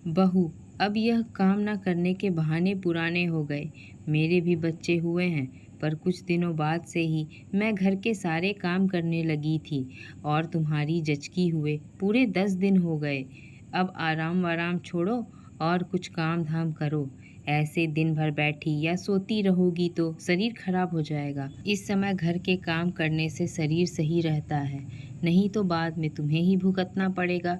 बहू, अब यह काम न करने के बहाने पुराने हो गए। मेरे भी बच्चे हुए हैं, पर कुछ दिनों बाद से ही मैं घर के सारे काम करने लगी थी और तुम्हारी जचकी हुए पूरे 10 दिन हो गए। अब आराम वाराम छोड़ो और कुछ काम धाम करो। ऐसे दिन भर बैठी या सोती रहोगी तो शरीर खराब हो जाएगा। इस समय घर के काम करने से शरीर सही रहता है, नहीं तो बाद में तुम्हें ही भुगतना पड़ेगा।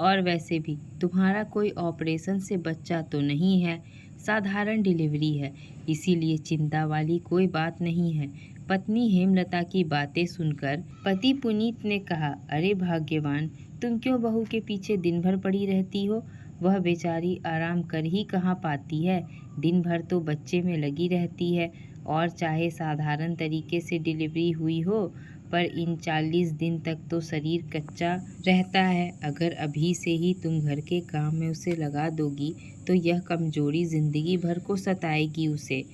और वैसे भी तुम्हारा कोई ऑपरेशन से बच्चा तो नहीं है, साधारण डिलीवरी है, इसीलिए चिंता वाली कोई बात नहीं है। पत्नी हेमलता की बातें सुनकर पति पुनीत ने कहा, अरे भाग्यवान, तुम क्यों बहू के पीछे दिन भर पड़ी रहती हो? वह बेचारी आराम कर ही कहाँ पाती है, दिन भर तो बच्चे में लगी रहती है। और चाहे साधारण तरीके से डिलीवरी हुई हो, पर इन 40 दिन तक तो शरीर कच्चा रहता है। अगर अभी से ही तुम घर के काम में उसे लगा दोगी तो यह कमजोरी जिंदगी भर को सताएगी उसे।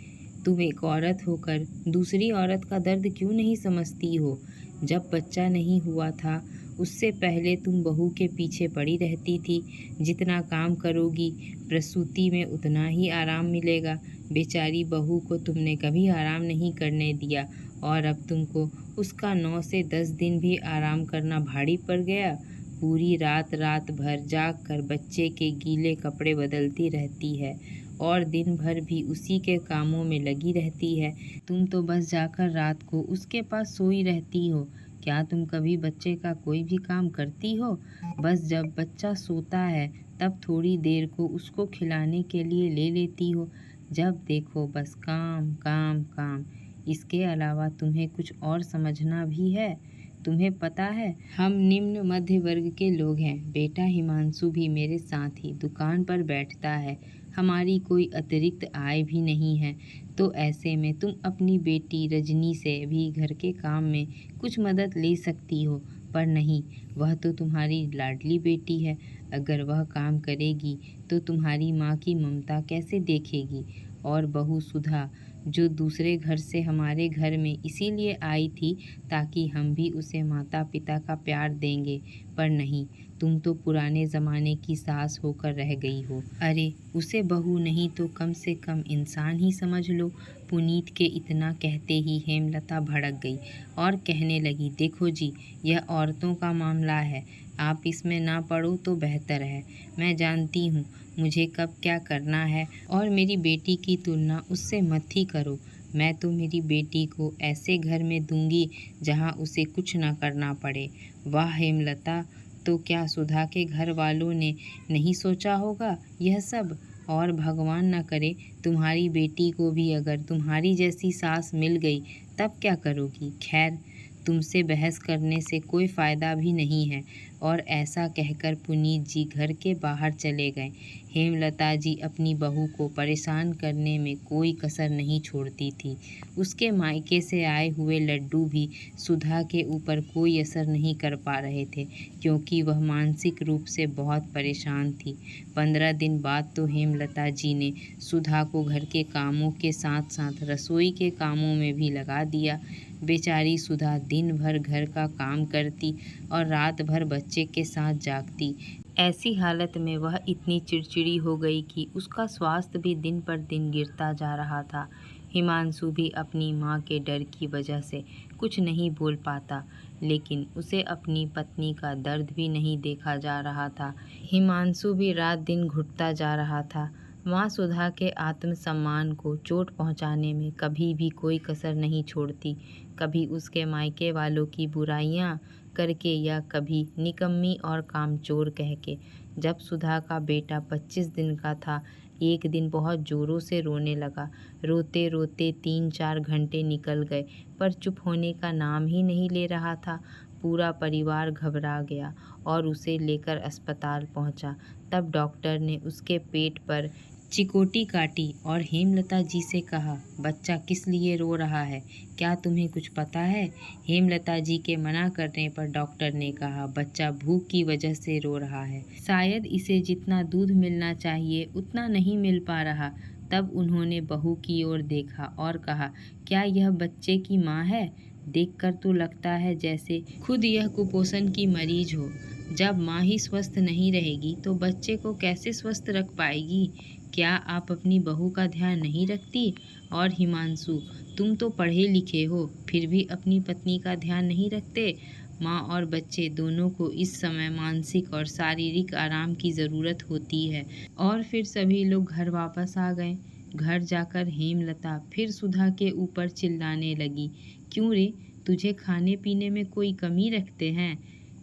तुम एक औरत होकर दूसरी औरत का दर्द क्यों नहीं समझती हो? जब बच्चा नहीं हुआ था उससे पहले तुम बहू के पीछे पड़ी रहती थी। जितना काम करोगी प्रसूति में उतना ही आराम मिलेगा। बेचारी बहू को तुमने कभी आराम नहीं करने दिया और अब तुमको उसका 9 से 10 दिन भी आराम करना भारी पड़ गया। पूरी रात रात भर जाग कर बच्चे के गीले कपड़े बदलती रहती है और दिन भर भी उसी के कामों में लगी रहती है। तुम तो बस जाकर रात को उसके पास सोई रहती हो। क्या तुम कभी बच्चे का कोई भी काम करती हो? बस जब बच्चा सोता है तब थोड़ी देर को उसको खिलाने के लिए ले लेती हो। जब देखो बस काम काम काम। इसके अलावा तुम्हें कुछ और समझना भी है? तुम्हें पता है हम निम्न मध्य वर्ग के लोग हैं। बेटा हिमांशु भी मेरे साथ ही दुकान पर बैठता है। हमारी कोई अतिरिक्त आय भी नहीं है, तो ऐसे में तुम अपनी बेटी रजनी से भी घर के काम में कुछ मदद ले सकती हो। पर नहीं, वह तो तुम्हारी लाडली बेटी है। अगर वह काम करेगी तो तुम्हारी माँ की ममता कैसे देखेगी? और बहू सुधा, जो दूसरे घर से हमारे घर में इसीलिए आई थी ताकि हम भी उसे माता पिता का प्यार देंगे, पर नहीं, तुम तो पुराने ज़माने की सास होकर रह गई हो। अरे उसे बहू नहीं तो कम से कम इंसान ही समझ लो। पुनीत के इतना कहते ही हेमलता भड़क गई और कहने लगी, देखो जी, यह औरतों का मामला है, आप इसमें ना पड़ो तो बेहतर है। मैं जानती हूँ मुझे कब क्या करना है और मेरी बेटी की तुलना उससे मत ही करो। मैं तो मेरी बेटी को ऐसे घर में दूंगी जहाँ उसे कुछ ना करना पड़े। वाह हेमलता, तो क्या सुधा के घर वालों ने नहीं सोचा होगा यह सब? और भगवान न करे तुम्हारी बेटी को भी अगर तुम्हारी जैसी सास मिल गई तब क्या करोगी? खैर, तुमसे बहस करने से कोई फ़ायदा भी नहीं है। और ऐसा कहकर पुनीत जी घर के बाहर चले गए। हेमलता जी अपनी बहू को परेशान करने में कोई कसर नहीं छोड़ती थी। उसके मायके से आए हुए लड्डू भी सुधा के ऊपर कोई असर नहीं कर पा रहे थे, क्योंकि वह मानसिक रूप से बहुत परेशान थी। 15 दिन बाद तो हेमलता जी ने सुधा को घर के कामों के साथ साथ रसोई के कामों में भी लगा दिया। बेचारी सुधा दिन भर घर का काम करती और रात भर बच्चे के साथ जागती। ऐसी हालत में वह इतनी चिड़चिड़ी हो गई कि उसका स्वास्थ्य भी दिन पर दिन गिरता जा रहा था। हिमांशु भी अपनी माँ के डर की वजह से कुछ नहीं बोल पाता, लेकिन उसे अपनी पत्नी का दर्द भी नहीं देखा जा रहा था। हिमांशु भी रात दिन घुटता जा रहा था। माँ सुधा के आत्मसम्मान को चोट पहुँचाने में कभी भी कोई कसर नहीं छोड़ती। कभी उसके मायके वालों की बुराइयाँ करके या कभी निकम्मी और कामचोर कह के। जब सुधा का बेटा 25 दिन का था, एक दिन बहुत ज़ोरों से रोने लगा। रोते रोते 3-4 घंटे निकल गए, पर चुप होने का नाम ही नहीं ले रहा था। पूरा परिवार घबरा गया और उसे लेकर अस्पताल पहुंचा। तब डॉक्टर ने उसके पेट पर चिकोटी काटी और हेमलता जी से कहा, बच्चा किस लिए रो रहा है? क्या तुम्हें कुछ पता है? हेमलता जी के मना करने पर डॉक्टर ने कहा, बच्चा भूख की वजह से रो रहा है। शायद इसे जितना दूध मिलना चाहिए उतना नहीं मिल पा रहा। तब उन्होंने बहू की ओर देखा और कहा, क्या यह बच्चे की माँ है? देखकर तो लगता है जैसे खुद यह कुपोषण की मरीज हो। जब माँ ही स्वस्थ नहीं रहेगी तो बच्चे को कैसे स्वस्थ रख पाएगी? क्या आप अपनी बहू का ध्यान नहीं रखती? और हिमांशु, तुम तो पढ़े लिखे हो, फिर भी अपनी पत्नी का ध्यान नहीं रखते। माँ और बच्चे दोनों को इस समय मानसिक और शारीरिक आराम की ज़रूरत होती है। और फिर सभी लोग घर वापस आ गए। घर जाकर हेमलता फिर सुधा के ऊपर चिल्लाने लगी, क्यों रे, तुझे खाने पीने में कोई कमी रखते हैं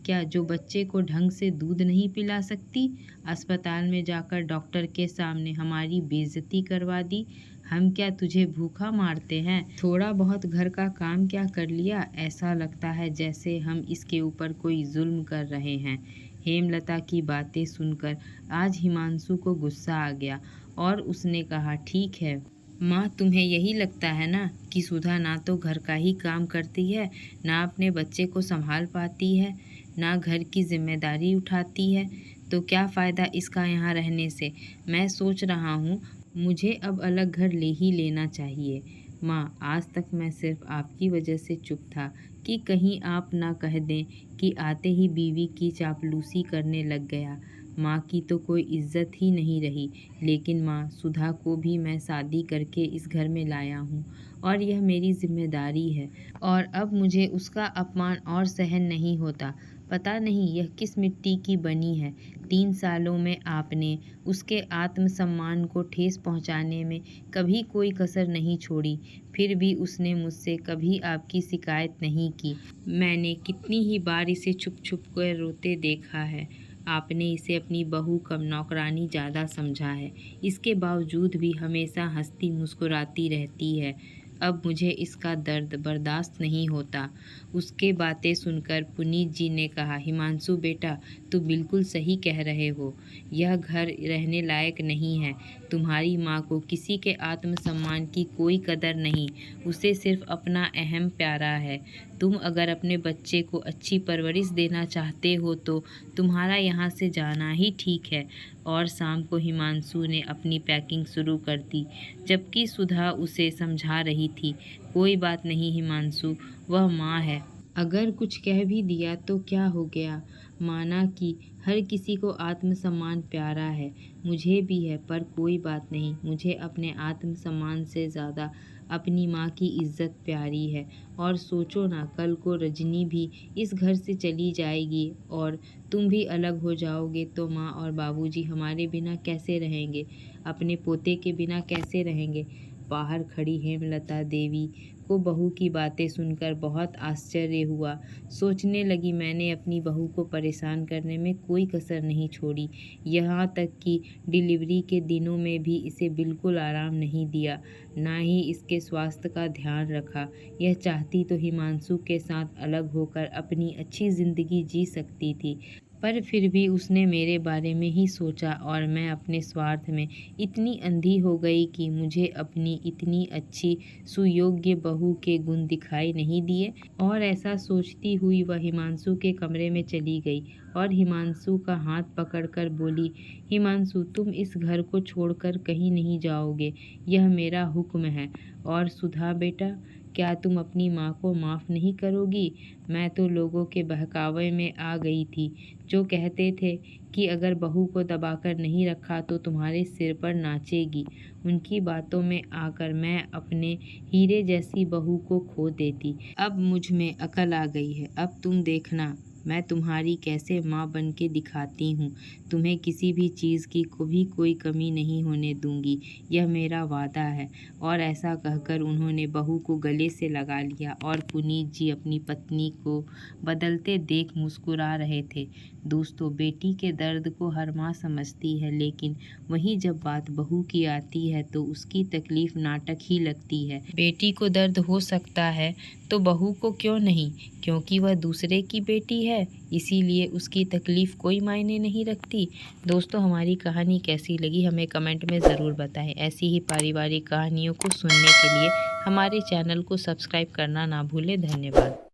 क्या, जो बच्चे को ढंग से दूध नहीं पिला सकती? अस्पताल में जाकर डॉक्टर के सामने हमारी बेइज्जती करवा दी। हम क्या तुझे भूखा मारते हैं? थोड़ा बहुत घर का काम क्या कर लिया? ऐसा लगता है जैसे हम इसके ऊपर कोई जुल्म कर रहे हैं। हेमलता की बातें सुनकर आज हिमांशु को गुस्सा आ गया और उसने कहा, ठीक है माँ, तुम्हें यही लगता है ना कि सुधा ना तो घर का ही काम करती है, ना अपने बच्चे को संभाल पाती है, ना घर की जिम्मेदारी उठाती है, तो क्या फ़ायदा इसका यहाँ रहने से? मैं सोच रहा हूँ मुझे अब अलग घर ले ही लेना चाहिए। माँ, आज तक मैं सिर्फ आपकी वजह से चुप था कि कहीं आप ना कह दें कि आते ही बीवी की चापलूसी करने लग गया। माँ की तो कोई इज्जत ही नहीं रही, लेकिन माँ, सुधा को भी मैं शादी करके इस घर में लाया हूँ और यह मेरी जिम्मेदारी है, और अब मुझे उसका अपमान और सहन नहीं होता। पता नहीं यह किस मिट्टी की बनी है। 3 सालों में आपने उसके आत्मसम्मान को ठेस पहुंचाने में कभी कोई कसर नहीं छोड़ी, फिर भी उसने मुझसे कभी आपकी शिकायत नहीं की। मैंने कितनी ही बार इसे छुप छुप कर रोते देखा है। आपने इसे अपनी बहू कम नौकरानी ज़्यादा समझा है, इसके बावजूद भी हमेशा हंसती मुस्कुराती रहती है। अब मुझे इसका दर्द बर्दाश्त नहीं होता। उसके बातें सुनकर पुनीत जी ने कहा, हिमांशु बेटा, तू बिल्कुल सही कह रहे हो, यह घर रहने लायक नहीं है। तुम्हारी माँ को किसी के आत्मसम्मान की कोई कदर नहीं, उसे सिर्फ अपना अहम प्यारा है। तुम अगर अपने बच्चे को अच्छी परवरिश देना चाहते हो तो तुम्हारा यहाँ से जाना ही ठीक है। और शाम को हिमांशु ने अपनी पैकिंग शुरू कर दी, जबकि सुधा उसे समझा रही थी, कोई बात नहीं हिमांशु, वह माँ है, अगर कुछ कह भी दिया तो क्या हो गया। माना कि हर किसी को आत्मसम्मान प्यारा है, मुझे भी है, पर कोई बात नहीं, मुझे अपने आत्मसम्मान से ज़्यादा अपनी माँ की इज्जत प्यारी है। और सोचो ना, कल को रजनी भी इस घर से चली जाएगी और तुम भी अलग हो जाओगे तो माँ और बाबूजी हमारे बिना कैसे रहेंगे, अपने पोते के बिना कैसे रहेंगे। बाहर खड़ी हेमलता देवी को बहू की बातें सुनकर बहुत आश्चर्य हुआ। सोचने लगी, मैंने अपनी बहू को परेशान करने में कोई कसर नहीं छोड़ी, यहाँ तक कि डिलीवरी के दिनों में भी इसे बिल्कुल आराम नहीं दिया, ना ही इसके स्वास्थ्य का ध्यान रखा। यह चाहती तो हिमांशु के साथ अलग होकर अपनी अच्छी ज़िंदगी जी सकती थी, पर फिर भी उसने मेरे बारे में ही सोचा और मैं अपने स्वार्थ में इतनी अंधी हो गई कि मुझे अपनी इतनी अच्छी सुयोग्य बहू के गुण दिखाई नहीं दिए। और ऐसा सोचती हुई वह हिमांशु के कमरे में चली गई और हिमांशु का हाथ पकड़कर बोली, हिमांशु, तुम इस घर को छोड़कर कहीं नहीं जाओगे, यह मेरा हुक्म है। और सुधा बेटा, क्या तुम अपनी माँ को माफ़ नहीं करोगी? मैं तो लोगों के बहकावे में आ गई थी, जो कहते थे कि अगर बहू को दबाकर नहीं रखा तो तुम्हारे सिर पर नाचेगी। उनकी बातों में आकर मैं अपने हीरे जैसी बहू को खो देती। अब मुझ में अकल आ गई है, अब तुम देखना मैं तुम्हारी कैसे माँ बन के दिखाती हूँ। तुम्हें किसी भी चीज़ की कभी कोई कमी नहीं होने दूंगी, यह मेरा वादा है। और ऐसा कहकर उन्होंने बहू को गले से लगा लिया और पुनीत जी अपनी पत्नी को बदलते देख मुस्कुरा रहे थे। दोस्तों, बेटी के दर्द को हर माँ समझती है, लेकिन वहीं जब बात बहू की आती है तो उसकी तकलीफ नाटक ही लगती है। बेटी को दर्द हो सकता है तो बहू को क्यों नहीं, क्योंकि वह दूसरे की बेटी है, इसीलिए उसकी तकलीफ़ कोई मायने नहीं रखती। दोस्तों, हमारी कहानी कैसी लगी हमें कमेंट में ज़रूर बताएं। ऐसी ही पारिवारिक कहानियों को सुनने के लिए हमारे चैनल को सब्सक्राइब करना ना भूलें। धन्यवाद।